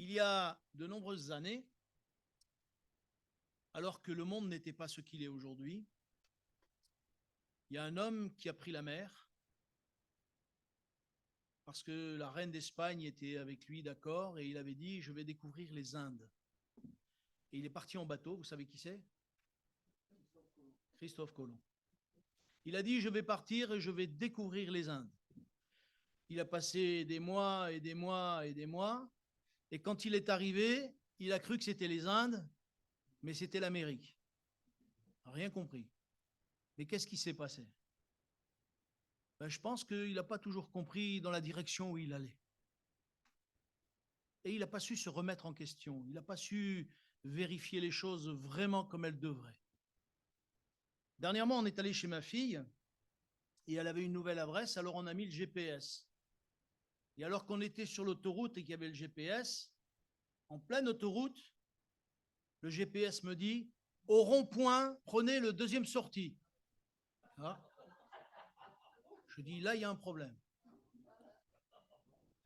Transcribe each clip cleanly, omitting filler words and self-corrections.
Il y a de nombreuses années, alors que le monde n'était pas ce qu'il est aujourd'hui, il y a un homme qui a pris la mer parce que la reine d'Espagne était avec lui d'accord et il avait dit je vais découvrir les Indes. Et il est parti en bateau, vous savez qui c'est? Christophe Colomb. Il a dit je vais partir et je vais découvrir les Indes. Il a passé des mois et des mois et des mois et quand il est arrivé, il a cru que c'était les Indes, mais c'était l'Amérique. Rien compris. Mais qu'est-ce qui s'est passé? Je pense qu'il n'a pas toujours compris dans la direction où il allait. Et il n'a pas su se remettre en question. Il n'a pas su vérifier les choses vraiment comme elles devraient. Dernièrement, on est allé chez ma fille et elle avait une nouvelle adresse, alors on a mis le GPS. Et alors qu'on était sur l'autoroute et qu'il y avait le GPS, en pleine autoroute, le GPS me dit « Au rond-point, prenez le deuxième sortie. » Je dis « Là, il y a un problème. »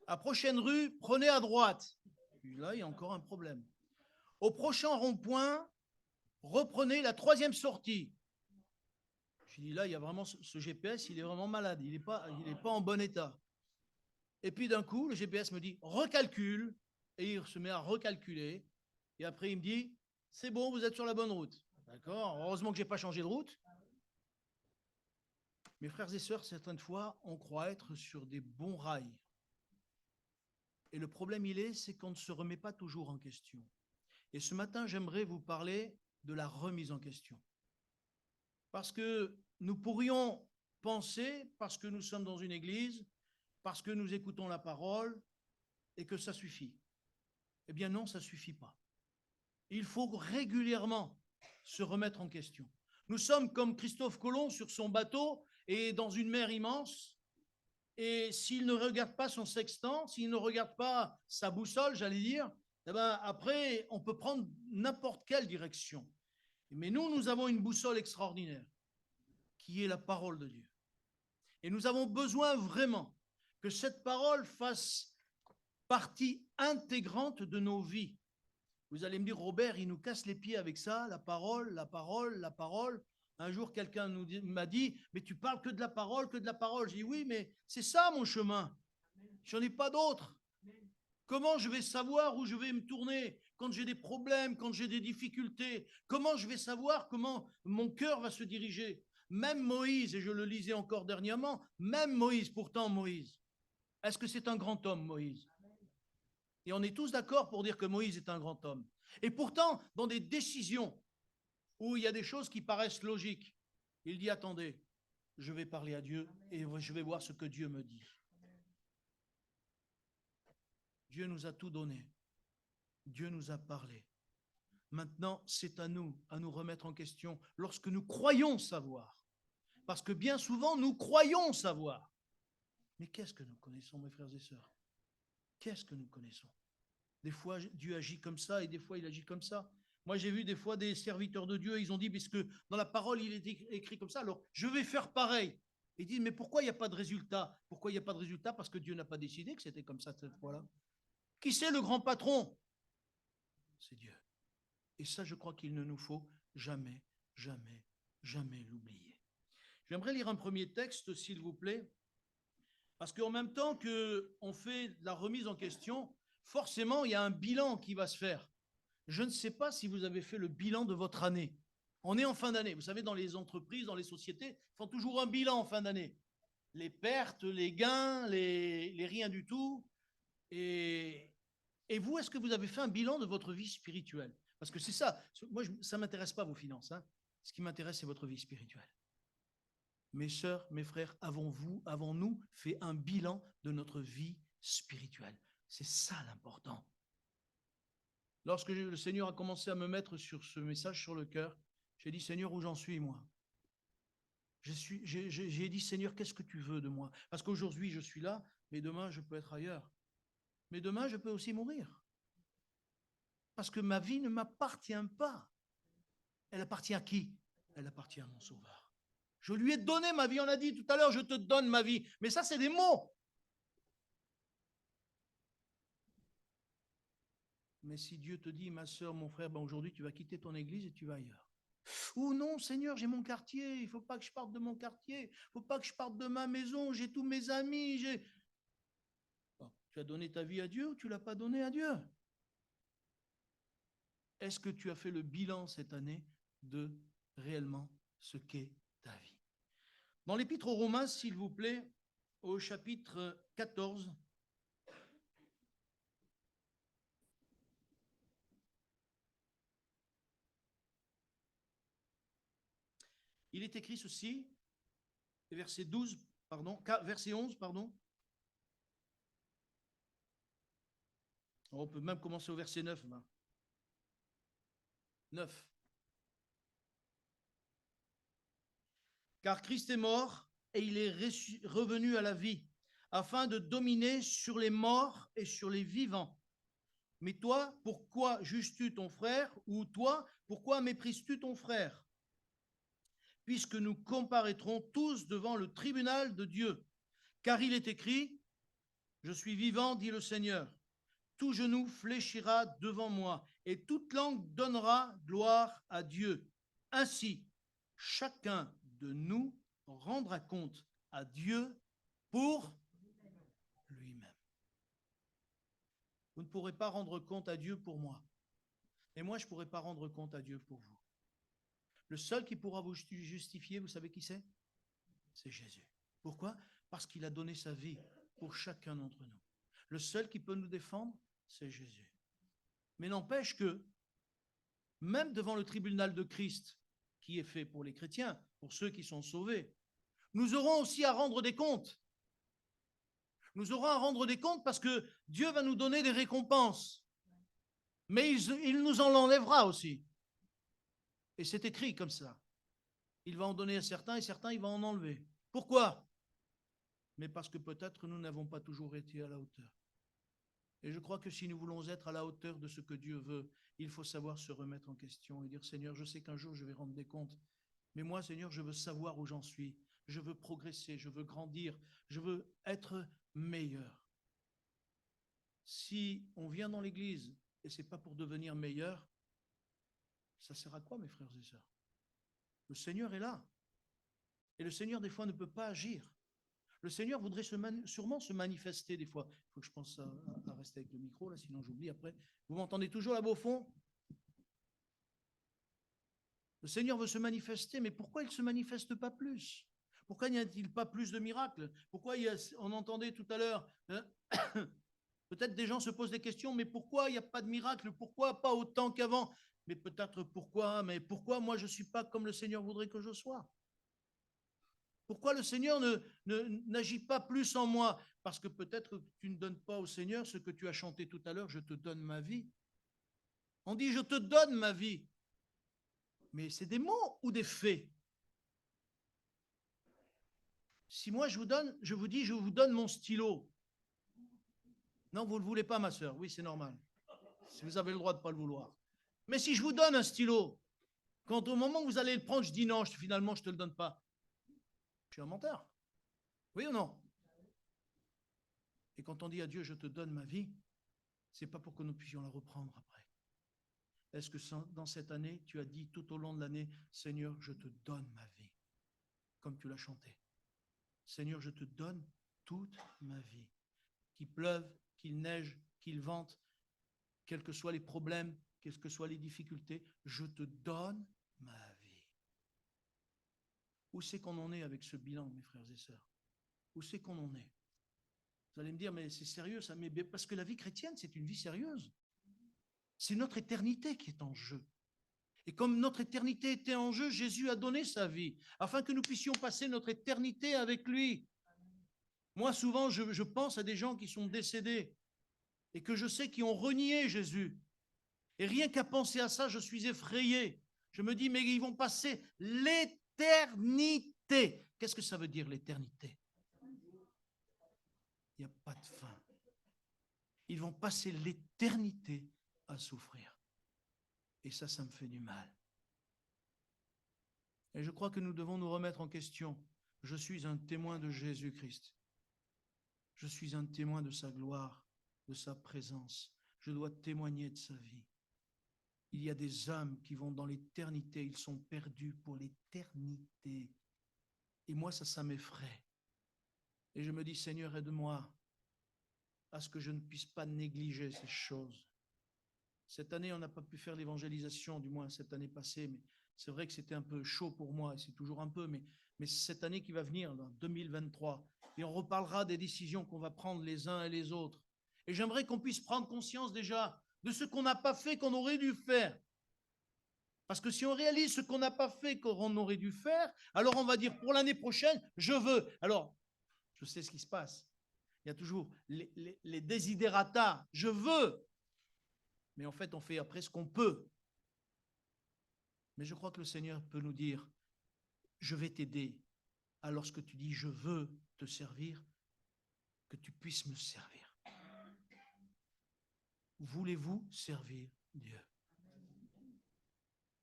À prochaine rue, prenez à droite. Là, il y a encore un problème. Au prochain rond-point, reprenez la troisième sortie. Je dis là, il y a vraiment ce GPS, il est vraiment malade, il n'est pas en bon état. Et puis d'un coup, le GPS me dit recalcule, et il se met à recalculer. Et après, il me dit c'est bon, vous êtes sur la bonne route. D'accord. Heureusement que je n'ai pas changé de route. Mes frères et sœurs, certaines fois, on croit être sur des bons rails. Et le problème, c'est qu'on ne se remet pas toujours en question. Et ce matin, j'aimerais vous parler de la remise en question. Parce que nous pourrions penser, parce que nous sommes dans une église, parce que nous écoutons la parole, et que ça suffit. Eh bien non, ça ne suffit pas. Il faut régulièrement se remettre en question. Nous sommes comme Christophe Colomb sur son bateau et dans une mer immense, et s'il ne regarde pas son sextant, s'il ne regarde pas sa boussole, j'allais dire, eh bien après, on peut prendre n'importe quelle direction. Mais nous avons une boussole extraordinaire, qui est la parole de Dieu. Et nous avons besoin vraiment que cette parole fasse partie intégrante de nos vies. Vous allez me dire, Robert, il nous casse les pieds avec ça, la parole, la parole, la parole. Un jour, quelqu'un m'a dit, mais tu parles que de la parole, que de la parole. J'ai dit, oui, mais c'est ça mon chemin. J'en ai pas d'autre. Comment je vais savoir où je vais me tourner quand j'ai des problèmes, quand j'ai des difficultés? Comment je vais savoir comment mon cœur va se diriger? Même Moïse, et je le lisais encore dernièrement, même Moïse, pourtant Moïse, est-ce que c'est un grand homme, Moïse? Et on est tous d'accord pour dire que Moïse est un grand homme. Et pourtant, dans des décisions où il y a des choses qui paraissent logiques, il dit, attendez, je vais parler à Dieu et je vais voir ce que Dieu me dit. Dieu nous a tout donné. Dieu nous a parlé. Maintenant, c'est à nous remettre en question lorsque nous croyons savoir. Parce que bien souvent, nous croyons savoir. Mais qu'est-ce que nous connaissons, mes frères et sœurs? Qu'est-ce que nous connaissons? Des fois, Dieu agit comme ça et des fois, il agit comme ça. Moi, j'ai vu des fois des serviteurs de Dieu, ils ont dit, puisque dans la parole, il est écrit comme ça, alors je vais faire pareil. Ils disent, mais pourquoi il n'y a pas de résultat? Pourquoi il n'y a pas de résultat? Parce que Dieu n'a pas décidé que c'était comme ça cette fois-là. Qui c'est le grand patron? C'est Dieu. Et ça, je crois qu'il ne nous faut jamais, jamais, jamais l'oublier. J'aimerais lire un premier texte, s'il vous plaît, parce qu'en même temps qu'on fait la remise en question, forcément, il y a un bilan qui va se faire. Je ne sais pas si vous avez fait le bilan de votre année. On est en fin d'année. Vous savez, dans les entreprises, dans les sociétés, ils font toujours un bilan en fin d'année. Les pertes, les gains, les rien du tout. Et vous, est-ce que vous avez fait un bilan de votre vie spirituelle? Parce que c'est ça. Moi, ça ne m'intéresse pas vos finances. Hein. Ce qui m'intéresse, c'est votre vie spirituelle. Mes sœurs, mes frères, avons-nous fait un bilan de notre vie spirituelle? C'est ça l'important. Lorsque le Seigneur a commencé à me mettre sur ce message sur le cœur, j'ai dit, Seigneur, où j'en suis, moi? J'ai dit, Seigneur, qu'est-ce que tu veux de moi? Parce qu'aujourd'hui, je suis là, mais demain, je peux être ailleurs. Mais demain, je peux aussi mourir. Parce que ma vie ne m'appartient pas. Elle appartient à qui? Elle appartient à mon Sauveur. Je lui ai donné ma vie. On a dit tout à l'heure, je te donne ma vie. Mais ça, c'est des mots. Mais si Dieu te dit, ma soeur, mon frère, ben aujourd'hui tu vas quitter ton église et tu vas ailleurs. Ou non, Seigneur, j'ai mon quartier, il ne faut pas que je parte de mon quartier, il ne faut pas que je parte de ma maison, j'ai tous mes amis. Bon, tu as donné ta vie à Dieu ou tu ne l'as pas donné à Dieu? Est-ce que tu as fait le bilan cette année de réellement ce qu'est ta vie? Dans l'Épître aux Romains, s'il vous plaît, au chapitre 14, il est écrit ceci, verset 12, pardon, verset 11, pardon. On peut même commencer au verset 9. 9. Car Christ est mort et il est revenu à la vie, afin de dominer sur les morts et sur les vivants. Mais toi, pourquoi juges-tu ton frère? Ou toi, pourquoi méprises-tu ton frère? Puisque nous comparaîtrons tous devant le tribunal de Dieu. Car il est écrit, je suis vivant, dit le Seigneur. Tout genou fléchira devant moi, et toute langue donnera gloire à Dieu. Ainsi, chacun de nous rendra compte à Dieu pour lui-même. Vous ne pourrez pas rendre compte à Dieu pour moi. Et moi, je ne pourrai pas rendre compte à Dieu pour vous. Le seul qui pourra vous justifier, vous savez qui c'est? C'est Jésus. Pourquoi? Parce qu'il a donné sa vie pour chacun d'entre nous. Le seul qui peut nous défendre, c'est Jésus. Mais n'empêche que, même devant le tribunal de Christ, qui est fait pour les chrétiens, pour ceux qui sont sauvés, nous aurons aussi à rendre des comptes. Nous aurons à rendre des comptes parce que Dieu va nous donner des récompenses. Mais il nous en enlèvera aussi. Et c'est écrit comme ça. Il va en donner à certains et certains, il va en enlever. Pourquoi? Mais parce que peut-être nous n'avons pas toujours été à la hauteur. Et je crois que si nous voulons être à la hauteur de ce que Dieu veut, il faut savoir se remettre en question et dire, Seigneur, je sais qu'un jour je vais rendre des comptes, mais moi, Seigneur, je veux savoir où j'en suis. Je veux progresser, je veux grandir, je veux être meilleur. Si on vient dans l'église et ce n'est pas pour devenir meilleur, ça sert à quoi, mes frères et sœurs? Le Seigneur est là. Et le Seigneur, des fois, ne peut pas agir. Le Seigneur voudrait sûrement se manifester des fois. Il faut que je pense à rester avec le micro, là, sinon j'oublie après. Vous m'entendez toujours là-bas au fond? Le Seigneur veut se manifester, mais pourquoi il ne se manifeste pas plus? Pourquoi n'y a-t-il pas plus de miracles? Pourquoi on entendait tout à l'heure, peut-être des gens se posent des questions, mais pourquoi il n'y a pas de miracle? Pourquoi pas autant qu'avant? Mais peut-être pourquoi? Mais pourquoi moi je ne suis pas comme le Seigneur voudrait que je sois? Pourquoi le Seigneur n'agit pas plus en moi? Parce que peut-être que tu ne donnes pas au Seigneur ce que tu as chanté tout à l'heure, je te donne ma vie. On dit je te donne ma vie. Mais c'est des mots ou des faits? Si moi je vous dis je vous donne mon stylo. Non, vous ne le voulez pas, ma soeur. Oui, c'est normal. Si vous avez le droit de ne pas le vouloir. Mais si je vous donne un stylo, quand au moment où vous allez le prendre, je dis non, finalement, je ne te le donne pas. Je suis un menteur. Oui ou non? Et quand on dit à Dieu, je te donne ma vie, ce n'est pas pour que nous puissions la reprendre après. Est-ce que dans cette année, tu as dit tout au long de l'année, Seigneur, je te donne ma vie, comme tu l'as chanté. Seigneur, je te donne toute ma vie. Qu'il pleuve, qu'il neige, qu'il vente, quels que soient les problèmes, quelles que soient les difficultés, je te donne ma vie. Où c'est qu'on en est avec ce bilan, mes frères et sœurs? Où c'est qu'on en est? Vous allez me dire, mais c'est sérieux ça, mais parce que la vie chrétienne, c'est une vie sérieuse. C'est notre éternité qui est en jeu. Et comme notre éternité était en jeu, Jésus a donné sa vie, afin que nous puissions passer notre éternité avec lui. Moi, souvent, je pense à des gens qui sont décédés et que je sais qui ont renié Jésus. Et rien qu'à penser à ça, je suis effrayé. Je me dis, mais ils vont passer l'éternité. Qu'est-ce que ça veut dire, l'éternité? Il n'y a pas de fin. Ils vont passer l'éternité à souffrir. Et ça me fait du mal. Et je crois que nous devons nous remettre en question. Je suis un témoin de Jésus-Christ. Je suis un témoin de sa gloire, de sa présence. je dois témoigner de sa vie. Il y a des âmes qui vont dans l'éternité, ils sont perdus pour l'éternité. Et moi, ça m'effraie. Et je me dis, Seigneur, aide-moi à ce que je ne puisse pas négliger ces choses. Cette année, on n'a pas pu faire l'évangélisation, du moins cette année passée, mais c'est vrai que c'était un peu chaud pour moi, et c'est toujours un peu, mais cette année qui va venir, en 2023, et on reparlera des décisions qu'on va prendre les uns et les autres. Et j'aimerais qu'on puisse prendre conscience déjà de ce qu'on n'a pas fait, qu'on aurait dû faire. Parce que si on réalise ce qu'on n'a pas fait, qu'on aurait dû faire, alors on va dire pour l'année prochaine, je veux. Alors, je sais ce qui se passe. Il y a toujours les desiderata, je veux. Mais en fait, on fait après ce qu'on peut. Mais je crois que le Seigneur peut nous dire, je vais t'aider à lorsque tu dis, je veux te servir, que tu puisses me servir. Voulez-vous servir Dieu?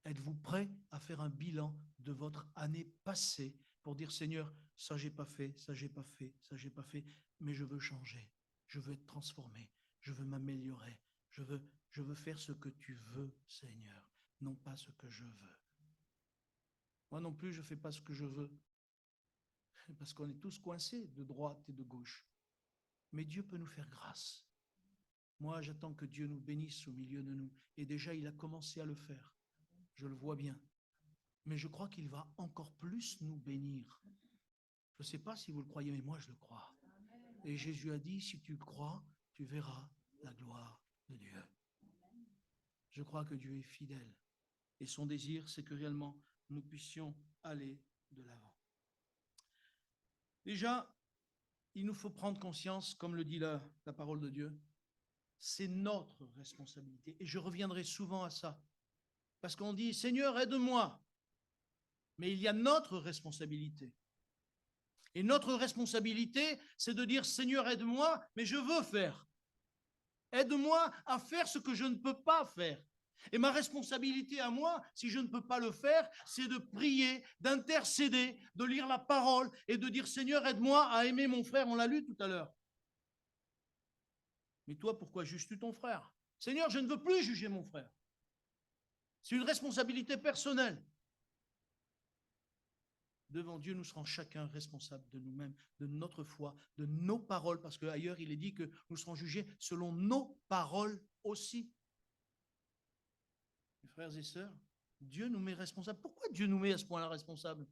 Êtes-vous prêt à faire un bilan de votre année passée pour dire, Seigneur, ça j'ai pas fait, ça j'ai pas fait, ça j'ai pas fait, mais je veux changer, je veux être transformé, je veux m'améliorer, je veux faire ce que tu veux, Seigneur, non pas ce que je veux. Moi non plus, je ne fais pas ce que je veux, parce qu'on est tous coincés de droite et de gauche. Mais Dieu peut nous faire grâce. Moi, j'attends que Dieu nous bénisse au milieu de nous. Et déjà, il a commencé à le faire. Je le vois bien. Mais je crois qu'il va encore plus nous bénir. Je ne sais pas si vous le croyez, mais moi, je le crois. Et Jésus a dit, si tu le crois, tu verras la gloire de Dieu. Je crois que Dieu est fidèle. Et son désir, c'est que réellement, nous puissions aller de l'avant. Déjà, il nous faut prendre conscience, comme le dit la parole de Dieu, c'est notre responsabilité. Et je reviendrai souvent à ça. Parce qu'on dit, Seigneur, aide-moi. Mais il y a notre responsabilité. Et notre responsabilité, c'est de dire, Seigneur, aide-moi, mais je veux faire. Aide-moi à faire ce que je ne peux pas faire. Et ma responsabilité à moi, si je ne peux pas le faire, c'est de prier, d'intercéder, de lire la parole et de dire, Seigneur, aide-moi à aimer mon frère. On l'a lu tout à l'heure. Mais toi, pourquoi juges-tu ton frère? Seigneur, je ne veux plus juger mon frère. C'est une responsabilité personnelle. Devant Dieu, nous serons chacun responsables de nous-mêmes, de notre foi, de nos paroles, parce qu'ailleurs, il est dit que nous serons jugés selon nos paroles aussi. Mes frères et sœurs, Dieu nous met responsables. Pourquoi Dieu nous met à ce point-là responsables?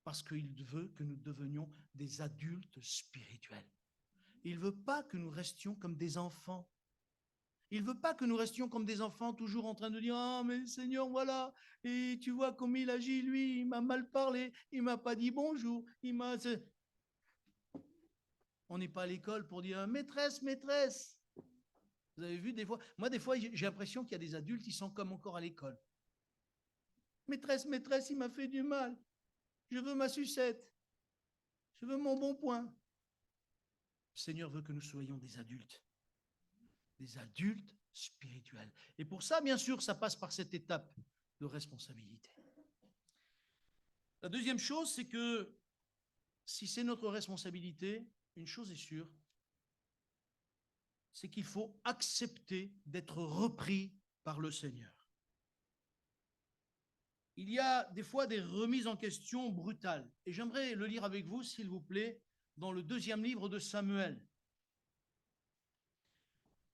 Parce qu'il veut que nous devenions des adultes spirituels. Il ne veut pas que nous restions comme des enfants. Il ne veut pas que nous restions comme des enfants, toujours en train de dire « Ah, mais Seigneur, voilà, et tu vois comme il agit, lui, il m'a mal parlé, il ne m'a pas dit bonjour, il m'a... » On n'est pas à l'école pour dire « Maîtresse, maîtresse !» Vous avez vu des fois? Moi, des fois, j'ai l'impression qu'il y a des adultes qui sont comme encore à l'école. « Maîtresse, maîtresse, il m'a fait du mal. Je veux ma sucette. Je veux mon bon point. » Le Seigneur veut que nous soyons des adultes spirituels. Et pour ça, bien sûr, ça passe par cette étape de responsabilité. La deuxième chose, c'est que si c'est notre responsabilité, une chose est sûre, c'est qu'il faut accepter d'être repris par le Seigneur. Il y a des fois des remises en question brutales. Et j'aimerais le lire avec vous, s'il vous plaît, dans le 2e livre de Samuel.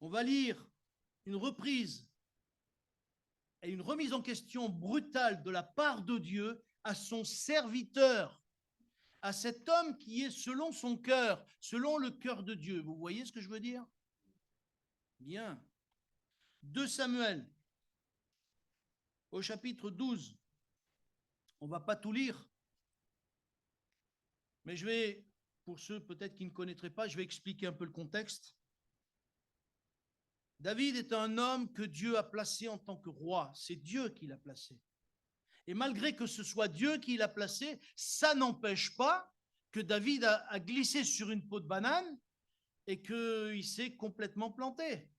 On va lire une reprise et une remise en question brutale de la part de Dieu à son serviteur, à cet homme qui est selon son cœur, selon le cœur de Dieu. Vous voyez ce que je veux dire? Bien. 2 Samuel, au chapitre 12. On ne va pas tout lire, mais je vais, pour ceux peut-être qui ne connaîtraient pas, je vais expliquer un peu le contexte. David est un homme que Dieu a placé en tant que roi. C'est Dieu qui l'a placé. Et malgré que ce soit Dieu qui l'a placé, ça n'empêche pas que David a glissé sur une peau de banane et qu'il s'est complètement planté.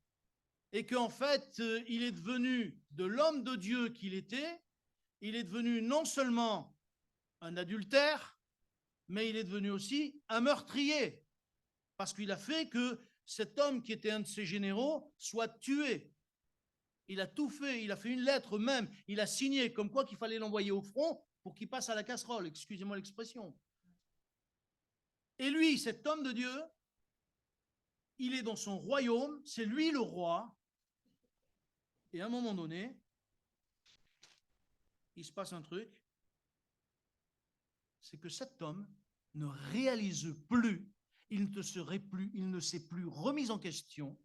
Et qu'en fait, il est devenu de l'homme de Dieu qu'il était, il est devenu non seulement un adultère, mais il est devenu aussi un meurtrier. Parce qu'il a fait que cet homme qui était un de ses généraux soit tué. Il a tout fait, il a fait une lettre même, il a signé comme quoi qu'il fallait l'envoyer au front pour qu'il passe à la casserole, excusez-moi l'expression. Et lui, cet homme de Dieu, il est dans son royaume, c'est lui le roi, et à un moment donné, il se passe un truc, c'est que cet homme ne réalise plus, il ne s'est plus remis en question.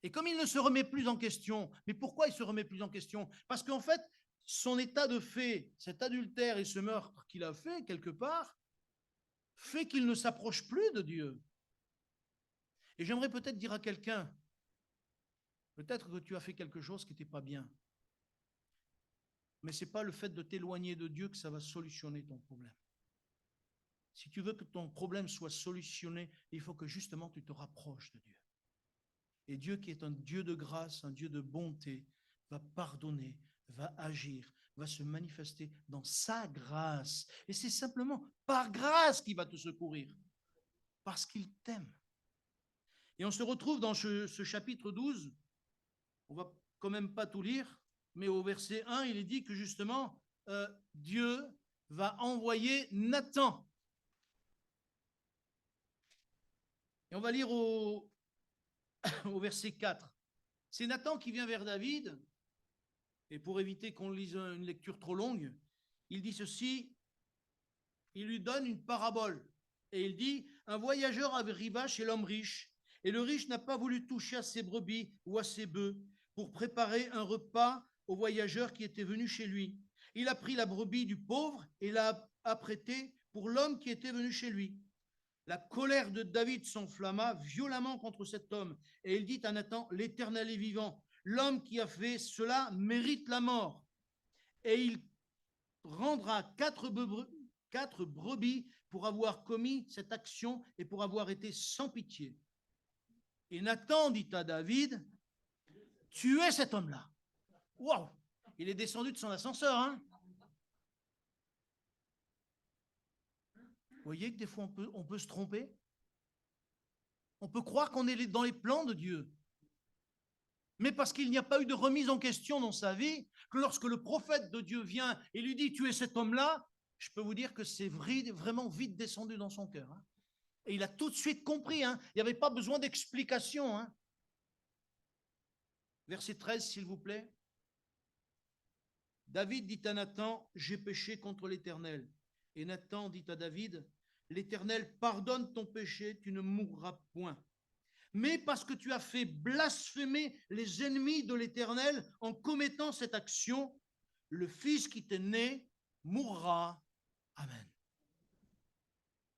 Et comme il ne se remet plus en question, mais pourquoi il se remet plus en question? Parce qu'en fait, son état de fait, cet adultère et ce meurtre qu'il a fait quelque part, fait qu'il ne s'approche plus de Dieu. Et j'aimerais peut-être dire à quelqu'un, peut-être que tu as fait quelque chose qui n'était pas bien, mais ce n'est pas le fait de t'éloigner de Dieu que ça va solutionner ton problème. Si tu veux que ton problème soit solutionné, il faut que justement tu te rapproches de Dieu. Et Dieu qui est un Dieu de grâce, un Dieu de bonté, va pardonner, va agir, va se manifester dans sa grâce. Et c'est simplement par grâce qu'il va te secourir, parce qu'il t'aime. Et on se retrouve dans ce chapitre 12, on ne va quand même pas tout lire, mais au verset 1, il est dit que justement, Dieu va envoyer Nathan. Et on va lire au verset 4. C'est Nathan qui vient vers David, et pour éviter qu'on lise une lecture trop longue, il dit ceci, il lui donne une parabole, et il dit, un voyageur arriva chez l'homme riche, et le riche n'a pas voulu toucher à ses brebis ou à ses bœufs pour préparer un repas au voyageur qui était venu chez lui. Il a pris la brebis du pauvre et l'a apprêtée pour l'homme qui était venu chez lui. La colère de David s'enflamma violemment contre cet homme, et il dit à Nathan, l'Éternel est vivant, l'homme qui a fait cela mérite la mort. Et il rendra quatre brebis pour avoir commis cette action et pour avoir été sans pitié. Et Nathan dit à David, tuez cet homme-là. Waouh! Il est descendu de son ascenseur, hein? Vous voyez que des fois on peut se tromper? On peut croire qu'on est dans les plans de Dieu. Mais parce qu'il n'y a pas eu de remise en question dans sa vie, que lorsque le prophète de Dieu vient et lui dit tuez cet homme-là, je peux vous dire que c'est vraiment vite descendu dans son cœur. Hein. Et il a tout de suite compris. Hein. Il n'y avait pas besoin d'explication. Hein. Verset 13, s'il vous plaît. David dit à Nathan, j'ai péché contre l'Éternel. Et Nathan dit à David, l'Éternel pardonne ton péché, tu ne mourras point. Mais parce que tu as fait blasphémer les ennemis de l'Éternel en commettant cette action, le fils qui t'est né mourra. Amen.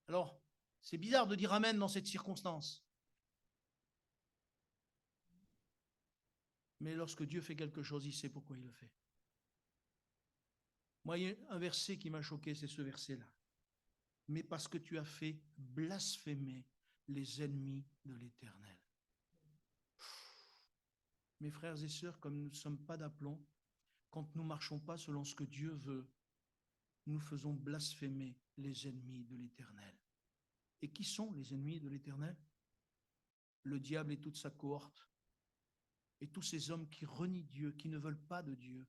Alors, c'est bizarre de dire Amen dans cette circonstance. Mais lorsque Dieu fait quelque chose, il sait pourquoi il le fait. Moi, il y a un verset qui m'a choqué, c'est ce verset-là. Mais parce que tu as fait blasphémer les ennemis de l'Éternel. Mes frères et sœurs, comme nous ne sommes pas d'aplomb, quand nous ne marchons pas selon ce que Dieu veut, nous faisons blasphémer les ennemis de l'Éternel. Et qui sont les ennemis de l'Éternel? Le diable et toute sa cohorte, et tous ces hommes qui renient Dieu, qui ne veulent pas de Dieu,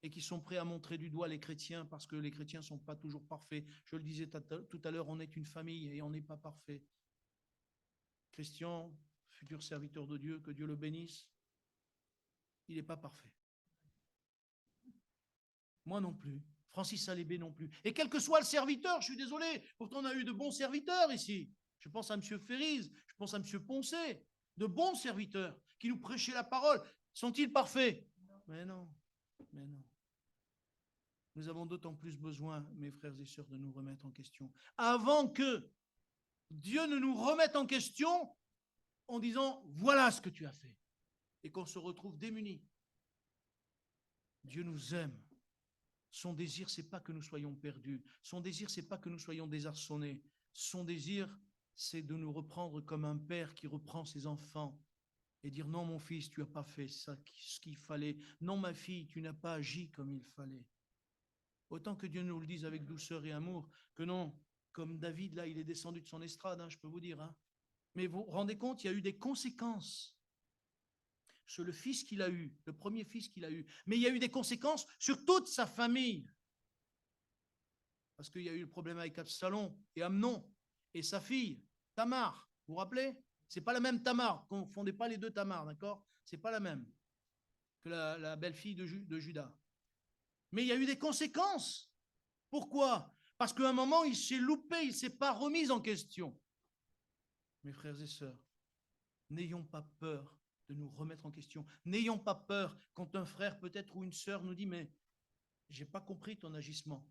et qui sont prêts à montrer du doigt les chrétiens parce que les chrétiens ne sont pas toujours parfaits. Je le disais tout à l'heure, on est une famille et on n'est pas parfait. Christian, futur serviteur de Dieu, que Dieu le bénisse, il n'est pas parfait. Moi non plus. Francis Alébé non plus. Et quel que soit le serviteur, je suis désolé, pourtant on a eu de bons serviteurs ici. Je pense à M. Ferriz, je pense à M. Poncet, de bons serviteurs qui nous prêchaient la parole. Sont-ils parfaits? Mais non, mais non. Nous avons d'autant plus besoin, mes frères et sœurs, de nous remettre en question. Avant que Dieu ne nous remette en question en disant, voilà ce que tu as fait. Et qu'on se retrouve démunis. Dieu nous aime. Son désir, ce n'est pas que nous soyons perdus. Son désir, ce n'est pas que nous soyons désarçonnés. Son désir, c'est de nous reprendre comme un père qui reprend ses enfants et dire non, mon fils, tu n'as pas fait ça, ce qu'il fallait. Non, ma fille, tu n'as pas agi comme il fallait. Autant que Dieu nous le dise avec douceur et amour, que non, comme David, là, il est descendu de son estrade, hein, je peux vous dire. Hein. Mais vous vous rendez compte, il y a eu des conséquences sur le fils qu'il a eu, le premier fils qu'il a eu. Mais il y a eu des conséquences sur toute sa famille. Parce qu'il y a eu le problème avec Absalom et Amnon et sa fille, Tamar. Vous vous rappelez? Ce n'est pas la même Tamar. Ne confondez pas les deux Tamar, d'accord? Ce n'est pas la même que la belle-fille de Judas. Mais il y a eu des conséquences. Pourquoi? Parce qu'à un moment, il s'est loupé, il ne s'est pas remis en question. Mes frères et sœurs, n'ayons pas peur de nous remettre en question. N'ayons pas peur quand un frère peut-être ou une sœur nous dit « mais je n'ai pas compris ton agissement ».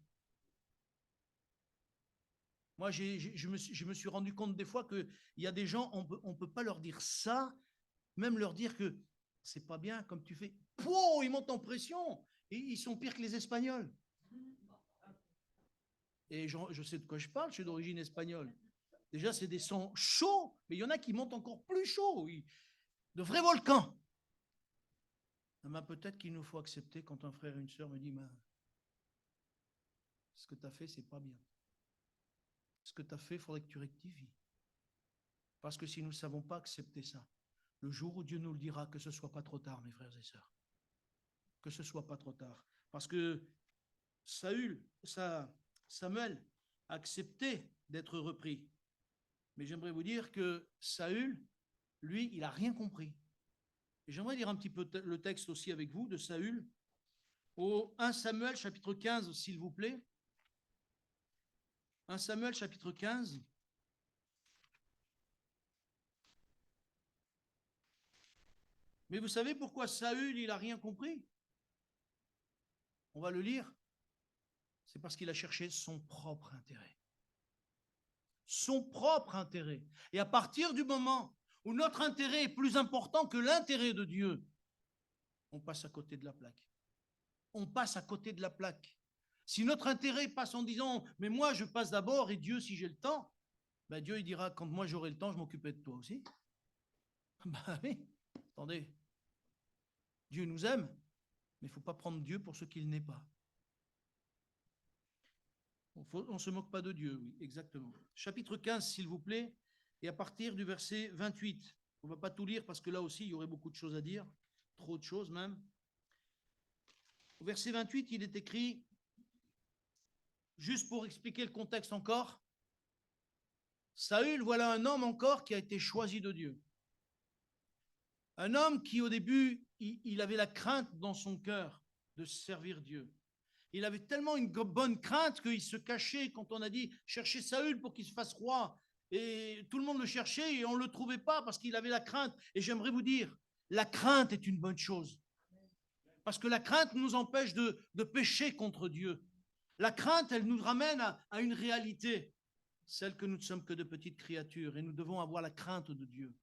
Moi, je me suis rendu compte des fois qu'il y a des gens, on ne peut pas leur dire ça, même leur dire que c'est pas bien comme tu fais. Pouh, ils montent en pression. Et ils sont pires que les Espagnols. Et je sais de quoi je parle, je suis d'origine espagnole. Déjà, c'est des sons chauds, mais il y en a qui montent encore plus chauds, de vrais volcans. Ben, peut-être qu'il nous faut accepter quand un frère et une sœur me disent ce que tu as fait, c'est pas bien. Ce que tu as fait, il faudrait que tu rectifies. Parce que si nous ne savons pas accepter ça, le jour où Dieu nous le dira, que ce ne soit pas trop tard, mes frères et sœurs. Que ce ne soit pas trop tard. Parce que Samuel a accepté d'être repris. Mais j'aimerais vous dire que Saül, lui, il n'a rien compris. Et j'aimerais lire un petit peu le texte aussi avec vous de Saül, au 1 Samuel chapitre 15, s'il vous plaît. 1 Samuel chapitre 15. Mais vous savez pourquoi Saül, il n'a rien compris? On va le lire. C'est parce qu'il a cherché son propre intérêt. Son propre intérêt. Et à partir du moment où notre intérêt est plus important que l'intérêt de Dieu, on passe à côté de la plaque. On passe à côté de la plaque. Si notre intérêt passe en disant « mais moi je passe d'abord et Dieu si j'ai le temps », ben Dieu il dira « quand moi j'aurai le temps, je m'occuperai de toi aussi ». Ben oui, attendez. Dieu nous aime, mais il ne faut pas prendre Dieu pour ce qu'il n'est pas. On ne se moque pas de Dieu, oui, exactement. Chapitre 15, s'il vous plaît, et à partir du verset 28. On ne va pas tout lire parce que là aussi, il y aurait beaucoup de choses à dire, trop de choses même. Au verset 28, il est écrit, juste pour expliquer le contexte encore, Saül, voilà un homme encore qui a été choisi de Dieu. Un homme qui, au début, il avait la crainte dans son cœur de servir Dieu. Il avait tellement une bonne crainte qu'il se cachait quand on a dit « cherchez Saül pour qu'il se fasse roi ». Et tout le monde le cherchait et on ne le trouvait pas parce qu'il avait la crainte. Et j'aimerais vous dire, la crainte est une bonne chose. Parce que la crainte nous empêche de pécher contre Dieu. La crainte, elle nous ramène à une réalité, celle que nous ne sommes que de petites créatures et nous devons avoir la crainte de Dieu.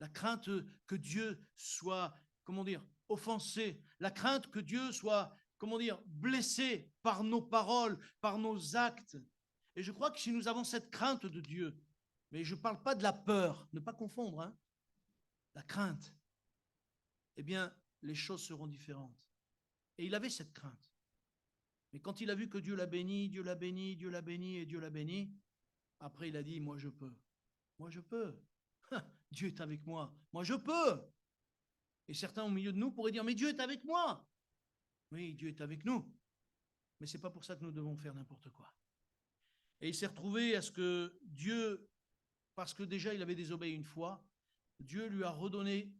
La crainte que Dieu soit, comment dire, offensé. La crainte que Dieu soit, comment dire, blessé par nos paroles, par nos actes. Et je crois que si nous avons cette crainte de Dieu, mais je ne parle pas de la peur, ne pas confondre, hein, la crainte, eh bien, les choses seront différentes. Et il avait cette crainte. Mais quand il a vu que Dieu l'a béni, Dieu l'a béni, Dieu l'a béni et Dieu l'a béni, après il a dit, moi je peux. Moi je peux. Dieu est avec moi. Moi je peux. Et certains au milieu de nous pourraient dire, mais Dieu est avec moi. Oui, Dieu est avec nous. Mais ce n'est pas pour ça que nous devons faire n'importe quoi. Et il s'est retrouvé à ce que Dieu, parce que déjà il avait désobéi une fois, Dieu lui a redonné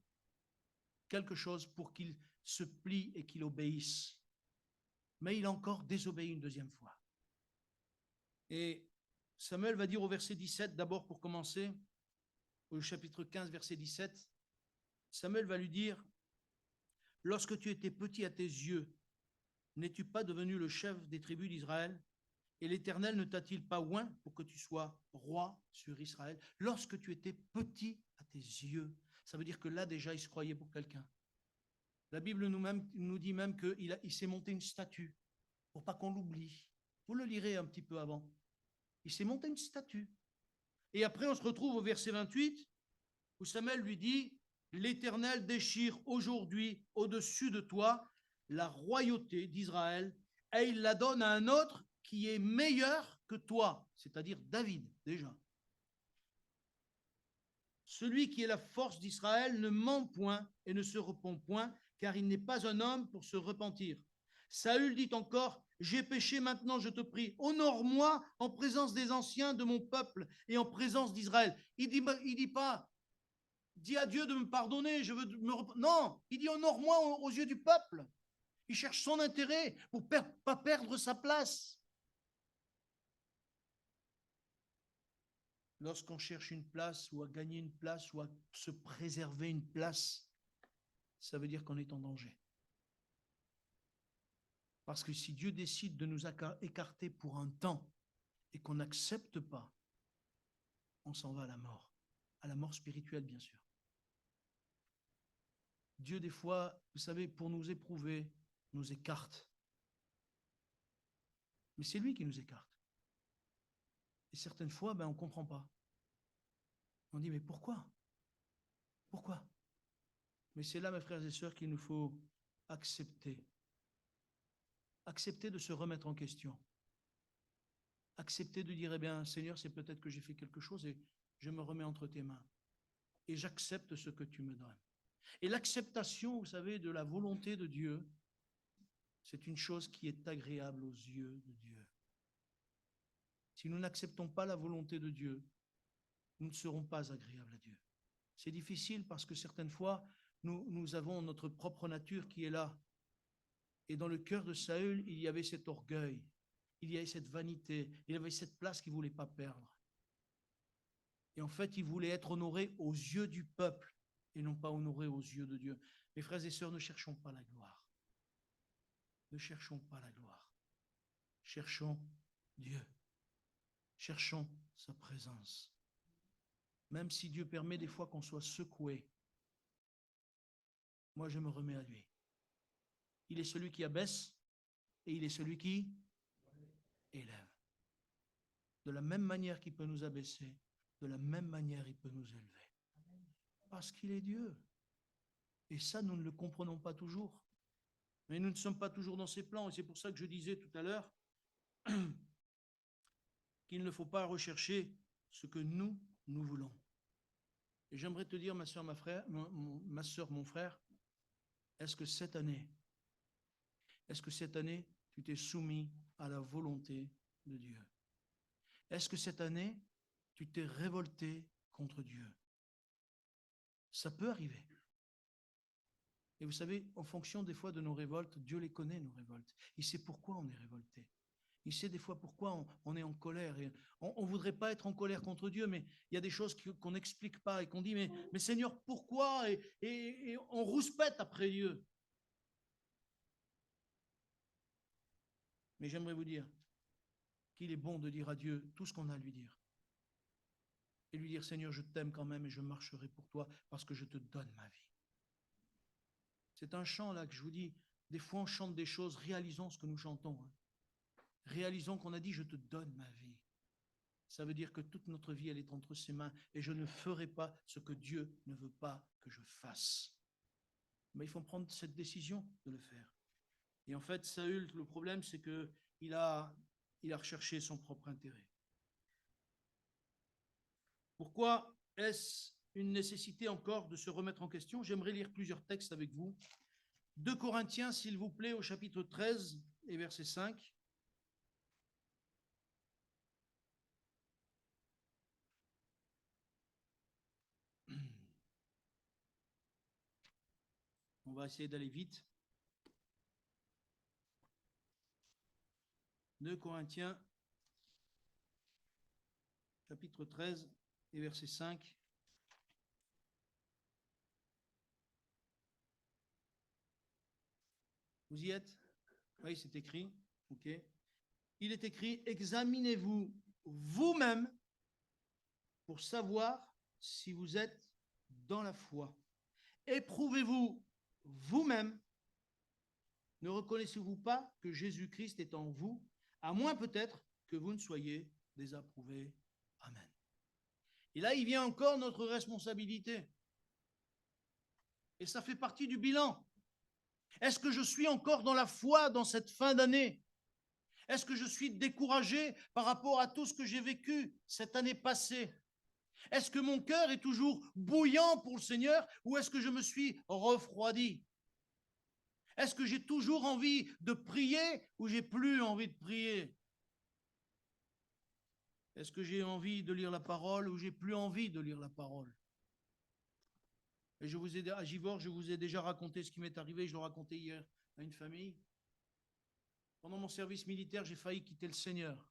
quelque chose pour qu'il se plie et qu'il obéisse. Mais il a encore désobéi une deuxième fois. Et Samuel va dire au verset 17, d'abord pour commencer, au chapitre 15, verset 17, Samuel va lui dire, « Lorsque tu étais petit à tes yeux, n'es-tu pas devenu le chef des tribus d'Israël? Et l'Éternel ne t'a-t-il pas oint pour que tu sois roi sur Israël? » Lorsque tu étais petit à tes yeux, ça veut dire que là déjà il se croyait pour quelqu'un. La Bible nous dit même qu'il s'est monté une statue pour pas qu'on l'oublie. Vous le lirez un petit peu avant. Il s'est monté une statue. Et après, on se retrouve au verset 28, où Samuel lui dit, « L'Éternel déchire aujourd'hui au-dessus de toi la royauté d'Israël, et il la donne à un autre qui est meilleur que toi, c'est-à-dire David, déjà. Celui qui est la force d'Israël ne ment point et ne se repent point, car il n'est pas un homme pour se repentir. Saül dit encore, j'ai péché, maintenant je te prie, honore-moi en présence des anciens de mon peuple et en présence d'Israël. Il dit pas, dis à Dieu de me pardonner, je veux me non, il dit honore-moi aux yeux du peuple. Il cherche son intérêt pour ne pas perdre sa place. Lorsqu'on cherche une place ou à gagner une place ou à se préserver une place, ça veut dire qu'on est en danger. Parce que si Dieu décide de nous écarter pour un temps et qu'on n'accepte pas, on s'en va à la mort spirituelle, bien sûr. Dieu, des fois, vous savez, pour nous éprouver, nous écarte. Mais c'est lui qui nous écarte. Et certaines fois, on ne comprend pas. On dit, mais pourquoi? Pourquoi? Mais c'est là, mes frères et sœurs, qu'il nous faut accepter. Accepter de se remettre en question. Accepter de dire, eh bien, Seigneur, c'est peut-être que j'ai fait quelque chose et je me remets entre tes mains. Et j'accepte ce que tu me donnes. Et l'acceptation, vous savez, de la volonté de Dieu, c'est une chose qui est agréable aux yeux de Dieu. Si nous n'acceptons pas la volonté de Dieu, nous ne serons pas agréables à Dieu. C'est difficile parce que certaines fois, nous avons notre propre nature qui est là. Et dans le cœur de Saül, il y avait cet orgueil, il y avait cette vanité, il y avait cette place qu'il ne voulait pas perdre. Et en fait, il voulait être honoré aux yeux du peuple et non pas honoré aux yeux de Dieu. Mes frères et sœurs, ne cherchons pas la gloire. Ne cherchons pas la gloire. Cherchons Dieu. Cherchons sa présence. Même si Dieu permet des fois qu'on soit secoué, moi je me remets à lui. Il est celui qui abaisse et il est celui qui élève. De la même manière qu'il peut nous abaisser, de la même manière il peut nous élever. Parce qu'il est Dieu. Et ça, nous ne le comprenons pas toujours. Mais nous ne sommes pas toujours dans ses plans. Et c'est pour ça que je disais tout à l'heure qu'il ne faut pas rechercher ce que nous voulons. Et j'aimerais te dire, ma soeur, mon frère, est-ce que cette année, tu t'es soumis à la volonté de Dieu? Est-ce que cette année, tu t'es révolté contre Dieu? Ça peut arriver. Et vous savez, en fonction des fois de nos révoltes, Dieu les connaît, nos révoltes. Il sait pourquoi on est révolté. Il sait des fois pourquoi on est en colère. Et on ne voudrait pas être en colère contre Dieu, mais il y a des choses qu'on n'explique pas et qu'on dit, mais Seigneur, pourquoi? Et on rouspète après Dieu. Mais j'aimerais vous dire qu'il est bon de dire à Dieu tout ce qu'on a à lui dire. Et lui dire, Seigneur, je t'aime quand même et je marcherai pour toi parce que je te donne ma vie. C'est un chant là que je vous dis, des fois on chante des choses, réalisons ce que nous chantons. Réalisons qu'on a dit, je te donne ma vie. Ça veut dire que toute notre vie, elle est entre ses mains et je ne ferai pas ce que Dieu ne veut pas que je fasse. Mais il faut prendre cette décision de le faire. Et en fait, Saül, le problème, c'est qu'il a recherché son propre intérêt. Pourquoi est-ce une nécessité encore de se remettre en question? J'aimerais lire plusieurs textes avec vous. 2 Corinthiens, s'il vous plaît, au chapitre 13 et verset 5. On va essayer d'aller vite. 2 Corinthiens, chapitre 13 et verset 5. Vous y êtes? Oui, c'est écrit. Ok. Il est écrit, examinez-vous vous-même pour savoir si vous êtes dans la foi. Éprouvez-vous vous-même. Ne reconnaissez-vous pas que Jésus-Christ est en vous, à moins peut-être que vous ne soyez désapprouvés. Amen. Et là, il vient encore notre responsabilité. Et ça fait partie du bilan. Est-ce que je suis encore dans la foi dans cette fin d'année? Est-ce que je suis découragé par rapport à tout ce que j'ai vécu cette année passée? Est-ce que mon cœur est toujours bouillant pour le Seigneur ou est-ce que je me suis refroidi? Est-ce que j'ai toujours envie de prier ou j'ai plus envie de prier? Est-ce que j'ai envie de lire la parole ou j'ai plus envie de lire la parole? Et à Givors, je vous ai déjà raconté ce qui m'est arrivé, je l'ai raconté hier à une famille. Pendant mon service militaire, j'ai failli quitter le Seigneur.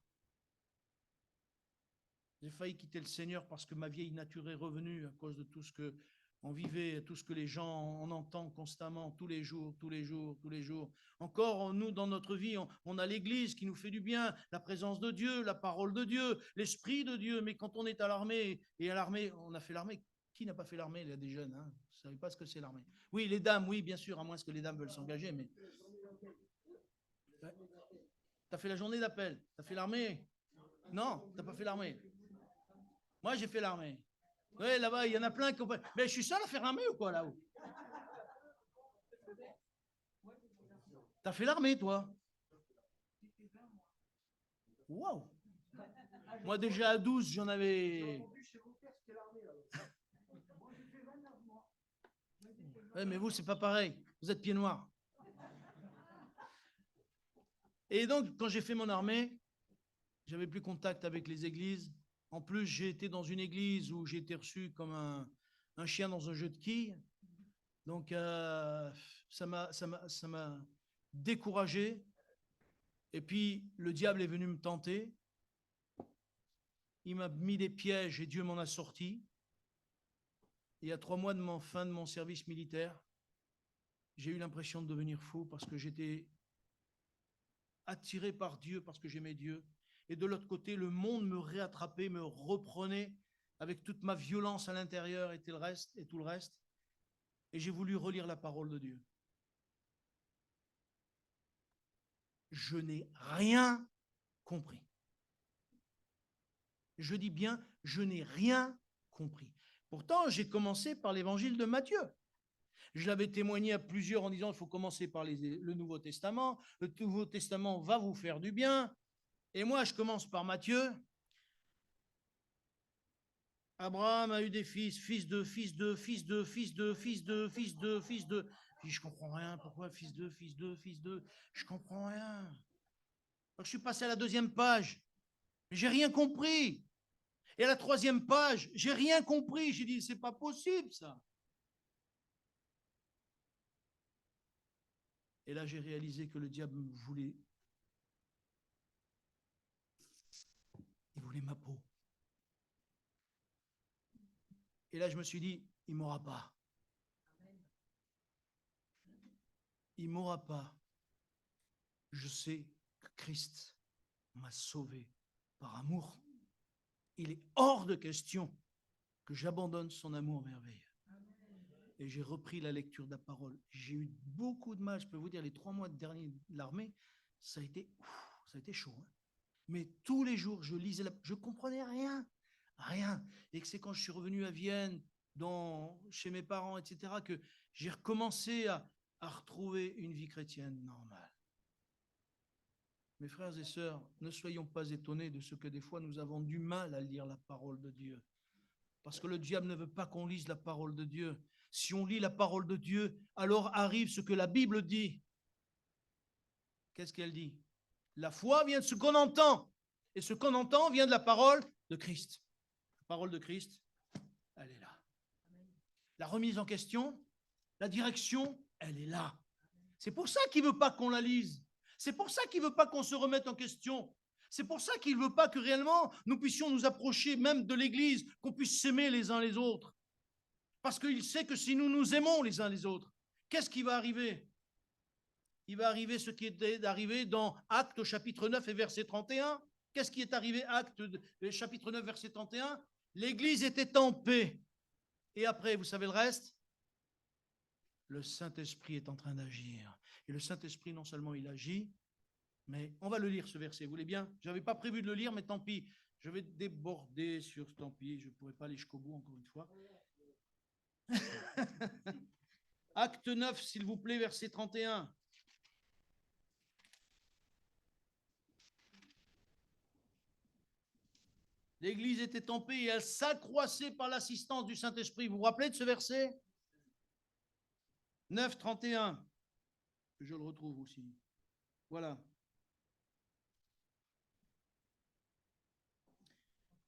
J'ai failli quitter le Seigneur parce que ma vieille nature est revenue à cause de tout ce qu'on vivait, tout ce que les gens on entend constamment, tous les jours, tous les jours, tous les jours. Encore, nous, dans notre vie, on a l'Église qui nous fait du bien, la présence de Dieu, la parole de Dieu, l'Esprit de Dieu. Mais quand on est à l'armée, et à l'armée, on a fait l'armée. Qui n'a pas fait l'armée? Il y a des jeunes, hein, vous ne savez pas ce que c'est l'armée. Oui, les dames, oui, bien sûr, à moins que les dames veulent s'engager, mais... Ouais. Tu as fait la journée d'appel, tu as fait l'armée? Non, tu n'as pas fait l'armée. Moi, j'ai fait l'armée. Oui, là-bas, il y en a plein qui ont fait. Mais je suis seul à faire l'armée ou quoi, là-haut? T'as fait l'armée, toi? Waouh! Moi, déjà à 12, j'en avais. Ouais, mais vous, c'est pas pareil. Vous êtes pieds noirs. Et donc, quand j'ai fait mon armée, j'avais plus contact avec les églises. En plus, j'ai été dans une église où j'ai été reçu comme un chien dans un jeu de quilles. Donc, ça m'a découragé. Et puis, le diable est venu me tenter. Il m'a mis des pièges et Dieu m'en a sorti. Et il y a 3 mois de fin de mon service militaire, j'ai eu l'impression de devenir fou parce que j'étais attiré par Dieu, parce que j'aimais Dieu. Et de l'autre côté, le monde me réattrapait, me reprenait avec toute ma violence à l'intérieur et tout le reste. Et j'ai voulu relire la parole de Dieu. Je n'ai rien compris. Je dis bien, je n'ai rien compris. Pourtant, j'ai commencé par l'évangile de Matthieu. Je l'avais témoigné à plusieurs en disant il faut commencer par le Nouveau Testament. Le Nouveau Testament va vous faire du bien. Et moi, je commence par Matthieu. Abraham a eu des fils, fils de, fils de, fils de, fils de, fils de, fils de, fils de. Je dis, je comprends rien. Pourquoi fils de, fils de, fils de? Je comprends rien. Donc, je suis passé à la 2e page. J'ai rien compris. Et à la 3e page, j'ai rien compris. J'ai dit, c'est pas possible, ça. Et là, j'ai réalisé que le diable voulait. Il voulait ma peau. Et là, je me suis dit, il ne m'aura pas. Il ne m'aura pas. Je sais que Christ m'a sauvé par amour. Il est hors de question que j'abandonne son amour merveilleux. Et j'ai repris la lecture de la parole. J'ai eu beaucoup de mal, je peux vous dire, les 3 mois derniers de l'armée, ça a été chaud. Hein. Mais tous les jours, je lisais, je ne comprenais rien. Et que c'est quand je suis revenu à Vienne, chez mes parents, etc., que j'ai recommencé à retrouver une vie chrétienne normale. Mes frères et sœurs, ne soyons pas étonnés de ce que des fois nous avons du mal à lire la parole de Dieu. Parce que le diable ne veut pas qu'on lise la parole de Dieu. Si on lit la parole de Dieu, alors arrive ce que la Bible dit. Qu'est-ce qu'elle dit? La foi vient de ce qu'on entend. Et ce qu'on entend vient de la parole de Christ. La parole de Christ, elle est là. La remise en question, la direction, elle est là. C'est pour ça qu'il ne veut pas qu'on la lise. C'est pour ça qu'il ne veut pas qu'on se remette en question. C'est pour ça qu'il ne veut pas que réellement nous puissions nous approcher même de l'Église, qu'on puisse s'aimer les uns les autres. Parce qu'il sait que si nous nous aimons les uns les autres, qu'est-ce qui va arriver? Il va arriver ce qui est arrivé dans Actes au chapitre 9 et verset 31. Qu'est-ce qui est arrivé Actes chapitre 9 verset 31? L'Église était en paix. Et après, vous savez le reste? Le Saint-Esprit est en train d'agir. Et le Saint-Esprit, non seulement il agit, mais on va le lire ce verset, vous voulez bien? Je n'avais pas prévu de le lire, mais tant pis. Je vais déborder sur tant pis, je ne pourrai pas aller jusqu'au bout encore une fois. Acte 9, s'il vous plaît, verset 31. L'Église était en paix et elle s'accroissait par l'assistance du Saint-Esprit. Vous vous rappelez de ce verset 9, 31. Je le retrouve aussi. Voilà.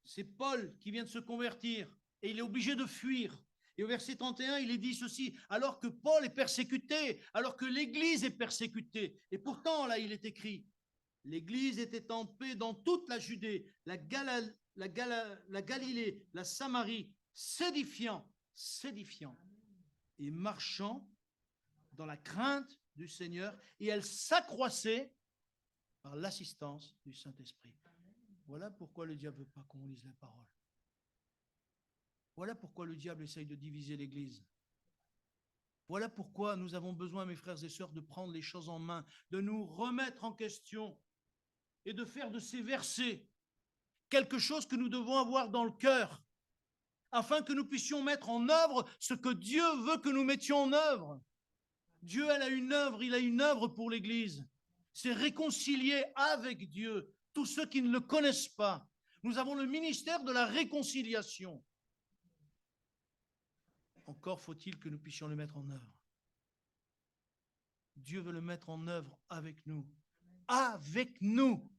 C'est Paul qui vient de se convertir et il est obligé de fuir. Et au verset 31, il est dit ceci, alors que Paul est persécuté, alors que l'Église est persécutée. Et pourtant, là, il est écrit, l'Église était en paix dans toute la Judée, la Galilée, la Samarie, s'édifiant et marchant dans la crainte du Seigneur, et elle s'accroissait par l'assistance du Saint-Esprit. Voilà pourquoi le diable ne veut pas qu'on lise la parole. Voilà pourquoi le diable essaye de diviser l'Église. Voilà pourquoi nous avons besoin, mes frères et sœurs, de prendre les choses en main, de nous remettre en question et de faire de ces versets quelque chose que nous devons avoir dans le cœur, afin que nous puissions mettre en œuvre ce que Dieu veut que nous mettions en œuvre. Dieu, il a une œuvre pour l'Église. C'est réconcilier avec Dieu tous ceux qui ne le connaissent pas. Nous avons le ministère de la réconciliation. Encore faut-il que nous puissions le mettre en œuvre. Dieu veut le mettre en œuvre avec nous. Avec nous.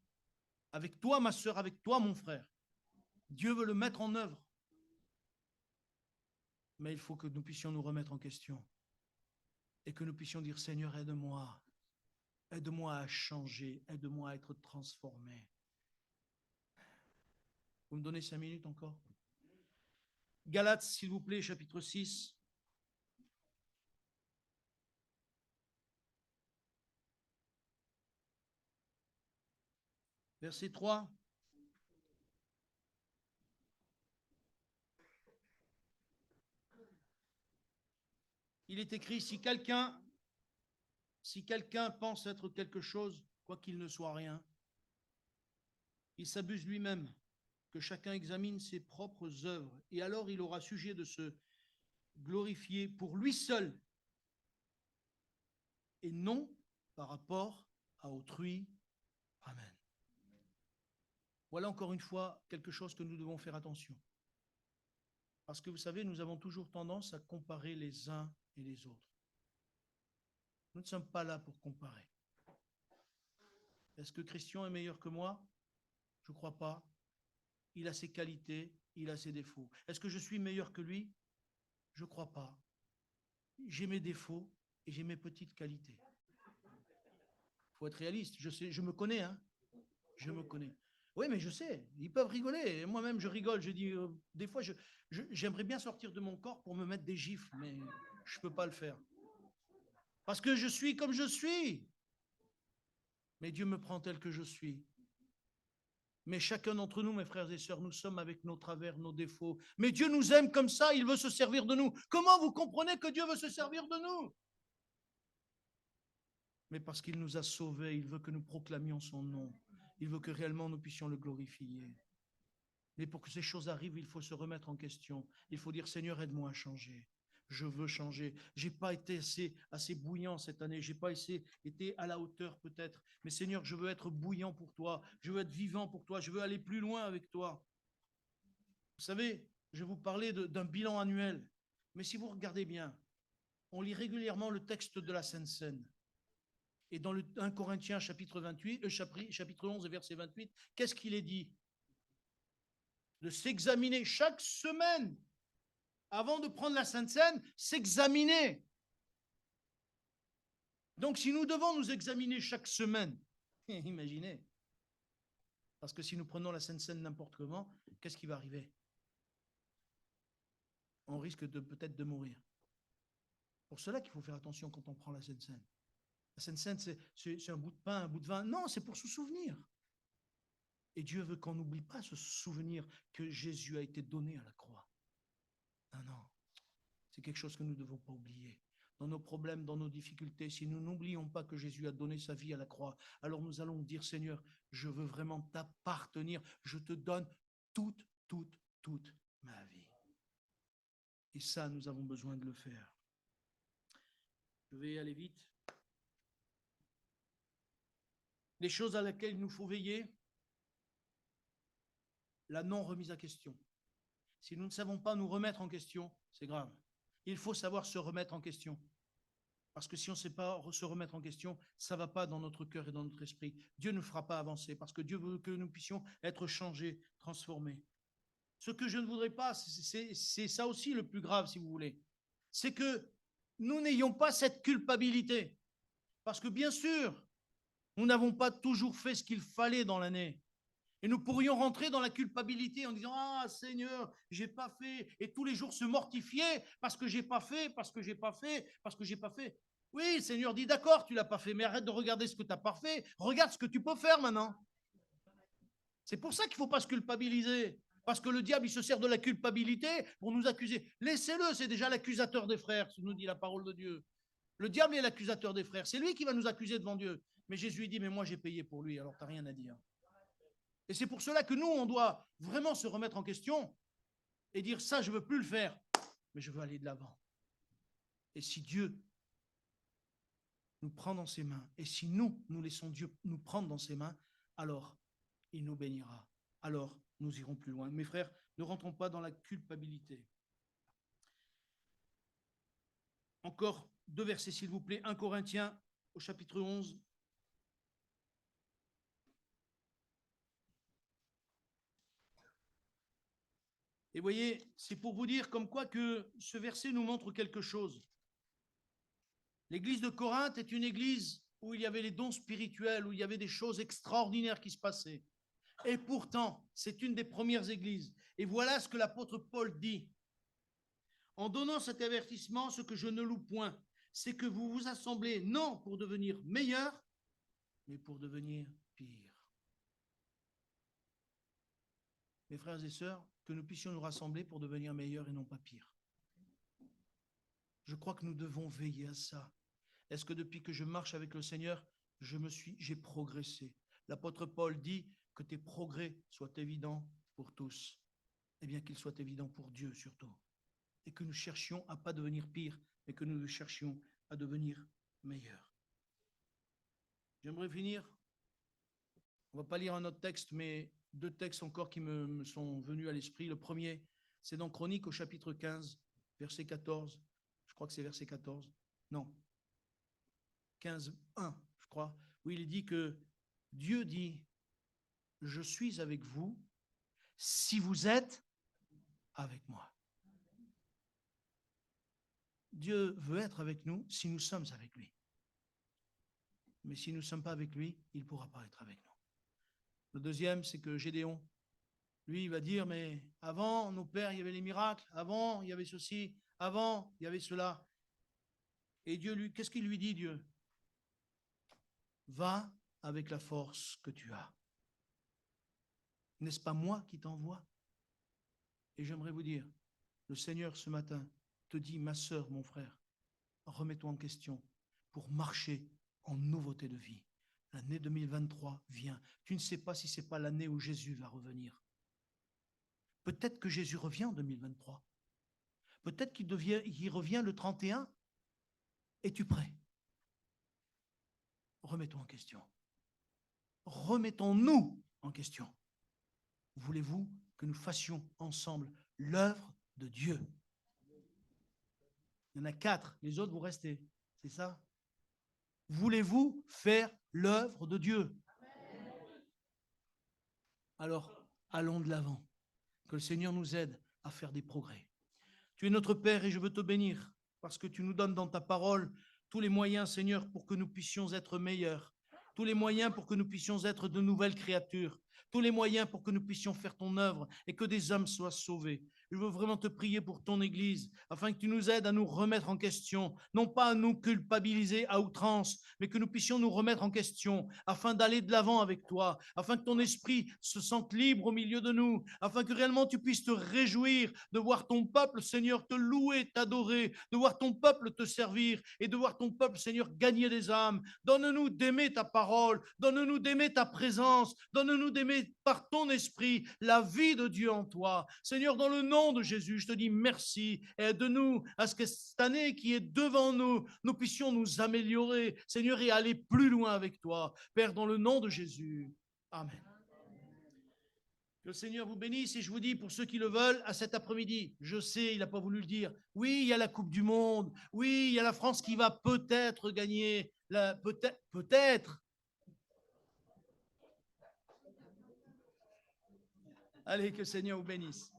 Avec toi, ma sœur, avec toi, mon frère. Dieu veut le mettre en œuvre. Mais il faut que nous puissions nous remettre en question. Et que nous puissions dire, Seigneur, aide-moi. Aide-moi à changer. Aide-moi à être transformé. Vous me donnez 5 minutes encore? Galates, s'il vous plaît, chapitre 6. Verset 3. Il est écrit, si quelqu'un pense être quelque chose, quoi qu'il ne soit rien, il s'abuse lui-même. Que chacun examine ses propres œuvres, et alors il aura sujet de se glorifier pour lui seul, et non par rapport à autrui. Amen. Voilà encore une fois quelque chose que nous devons faire attention. Parce que vous savez, nous avons toujours tendance à comparer les uns et les autres. Nous ne sommes pas là pour comparer. Est-ce que Christian est meilleur que moi? Je ne crois pas. Il a ses qualités, il a ses défauts. Est-ce que je suis meilleur que lui? Je ne crois pas. J'ai mes défauts et j'ai mes petites qualités. Il faut être réaliste. Je me connais, hein. Je me connais. Oui, mais je sais, ils peuvent rigoler. Moi-même, je rigole. Je dis, des fois, j'aimerais bien sortir de mon corps pour me mettre des gifles, mais je ne peux pas le faire. Parce que je suis comme je suis. Mais Dieu me prend tel que je suis. Mais chacun d'entre nous, mes frères et sœurs, nous sommes avec nos travers, nos défauts. Mais Dieu nous aime comme ça, il veut se servir de nous. Comment vous comprenez que Dieu veut se servir de nous? Mais parce qu'il nous a sauvés, il veut que nous proclamions son nom. Il veut que réellement nous puissions le glorifier. Mais pour que ces choses arrivent, il faut se remettre en question. Il faut dire, Seigneur, aide-moi à changer. Je veux changer. Je n'ai pas été assez bouillant cette année. Je n'ai pas été à la hauteur peut-être. Mais Seigneur, je veux être bouillant pour toi. Je veux être vivant pour toi. Je veux aller plus loin avec toi. Vous savez, je vais vous parler d'un bilan annuel. Mais si vous regardez bien, on lit régulièrement le texte de la Sainte Seine. Et dans le 1 Corinthiens chapitre 11 verset 28, qu'est-ce qu'il est dit? De s'examiner chaque semaine avant de prendre la Sainte Seine, s'examiner. Donc si nous devons nous examiner chaque semaine, imaginez, parce que si nous prenons la Sainte Seine n'importe comment, qu'est-ce qui va arriver? On risque peut-être de mourir. Pour cela qu'il faut faire attention quand on prend la Sainte Seine. La Sainte Seine, c'est un bout de pain, un bout de vin. Non, c'est pour se souvenir. Et Dieu veut qu'on n'oublie pas ce souvenir que Jésus a été donné à la croix. Non, non. C'est quelque chose que nous ne devons pas oublier. Dans nos problèmes, dans nos difficultés, si nous n'oublions pas que Jésus a donné sa vie à la croix, alors nous allons dire, Seigneur, je veux vraiment t'appartenir. Je te donne toute ma vie. Et ça, nous avons besoin de le faire. Je vais aller vite. Les choses à laquelle il nous faut veiller. la non remise en question. Si nous ne savons pas nous remettre en question, c'est grave. Il faut savoir se remettre en question. Parce que si on ne sait pas se remettre en question, ça ne va pas dans notre cœur et dans notre esprit. Dieu ne fera pas avancer parce que Dieu veut que nous puissions être changés, transformés. Ce que je ne voudrais pas, c'est ça aussi le plus grave, si vous voulez. C'est que nous n'ayons pas cette culpabilité. Parce que bien sûr, nous n'avons pas toujours fait ce qu'il fallait dans l'année. Et nous pourrions rentrer dans la culpabilité en disant « Ah Seigneur, j'ai pas fait » et tous les jours se mortifier parce que j'ai pas fait, parce que j'ai pas fait, parce que j'ai pas fait. Oui, Seigneur dit « D'accord, tu l'as pas fait, mais arrête de regarder ce que tu n'as pas fait, regarde ce que tu peux faire maintenant. » C'est pour ça qu'il ne faut pas se culpabiliser. Parce que le diable, il se sert de la culpabilité pour nous accuser. Laissez-le, c'est déjà l'accusateur des frères, nous dit la parole de Dieu. Le diable est l'accusateur des frères. C'est lui qui va nous accuser devant Dieu. Mais Jésus dit, mais moi j'ai payé pour lui, alors tu n'as rien à dire. Et c'est pour cela que nous, on doit vraiment se remettre en question et dire, ça, je ne veux plus le faire, mais je veux aller de l'avant. Et si Dieu nous prend dans ses mains, et si nous laissons Dieu nous prendre dans ses mains, alors il nous bénira. Alors nous irons plus loin. Mes frères, ne rentrons pas dans la culpabilité. Encore 2 versets, s'il vous plaît. 1 Corinthiens, au chapitre 11. Et voyez, c'est pour vous dire comme quoi que ce verset nous montre quelque chose. L'église de Corinthe est une église où il y avait les dons spirituels, où il y avait des choses extraordinaires qui se passaient. Et pourtant, c'est une des premières églises. Et voilà ce que l'apôtre Paul dit. En donnant cet avertissement, ce que je ne loue point, c'est que vous vous assemblez non pour devenir meilleur, mais pour devenir pire. Mes frères et sœurs, que nous puissions nous rassembler pour devenir meilleurs et non pas pire. Je crois que nous devons veiller à ça. Est-ce que depuis que je marche avec le Seigneur, j'ai progressé? L'apôtre Paul dit que tes progrès soient évidents pour tous. Eh bien, qu'ils soient évidents pour Dieu surtout. Et que nous cherchions à ne pas devenir pire, mais que nous cherchions à devenir meilleurs. J'aimerais finir. On ne va pas lire un autre texte, mais 2 textes encore qui me sont venus à l'esprit. Le premier, c'est dans Chroniques au chapitre 15, verset 14. Je crois que c'est verset 14. Non. 15, 1, je crois. Où il dit que Dieu dit, je suis avec vous si vous êtes avec moi. Dieu veut être avec nous si nous sommes avec lui. Mais si nous ne sommes pas avec lui, il ne pourra pas être avec nous. Le deuxième, c'est que Gédéon, lui, il va dire, mais avant, nos pères, il y avait les miracles, avant, il y avait ceci, avant, il y avait cela. Et Dieu, lui, qu'est-ce qu'il lui dit, Dieu? Va avec la force que tu as. N'est-ce pas moi qui t'envoie? Et j'aimerais vous dire, le Seigneur, ce matin, te dit, ma sœur, mon frère, remets-toi en question pour marcher en nouveauté de vie. L'année 2023 vient. Tu ne sais pas si ce n'est pas l'année où Jésus va revenir. Peut-être que Jésus revient en 2023. Peut-être qu'il revient le 31. Es-tu prêt? Remets-toi en question. Remettons-nous en question. Voulez-vous que nous fassions ensemble l'œuvre de Dieu? Il y en a 4, les autres vous restez. C'est ça? Voulez-vous faire l'œuvre de Dieu? Alors, allons de l'avant. Que le Seigneur nous aide à faire des progrès. Tu es notre Père et je veux te bénir parce que tu nous donnes dans ta parole tous les moyens, Seigneur, pour que nous puissions être meilleurs, tous les moyens pour que nous puissions être de nouvelles créatures, tous les moyens pour que nous puissions faire ton œuvre et que des hommes soient sauvés. Je veux vraiment te prier pour ton Église, afin que tu nous aides à nous remettre en question, non pas à nous culpabiliser à outrance, mais que nous puissions nous remettre en question, afin d'aller de l'avant avec toi, afin que ton esprit se sente libre au milieu de nous, afin que réellement tu puisses te réjouir de voir ton peuple, Seigneur, te louer, t'adorer, de voir ton peuple te servir et de voir ton peuple, Seigneur, gagner des âmes. Donne-nous d'aimer ta parole, donne-nous d'aimer ta présence, donne-nous d'aimer par ton esprit la vie de Dieu en toi. Seigneur, dans le nom de Jésus, je te dis merci. Aide-nous à ce que cette année qui est devant nous, nous puissions nous améliorer, Seigneur, et aller plus loin avec toi. Père, dans le nom de Jésus. Amen. Que le Seigneur vous bénisse et je vous dis pour ceux qui le veulent à cet après-midi, je sais, il n'a pas voulu le dire. Oui, il y a la Coupe du Monde. Oui, il y a la France qui va peut-être gagner. Peut-être. Allez, que le Seigneur vous bénisse.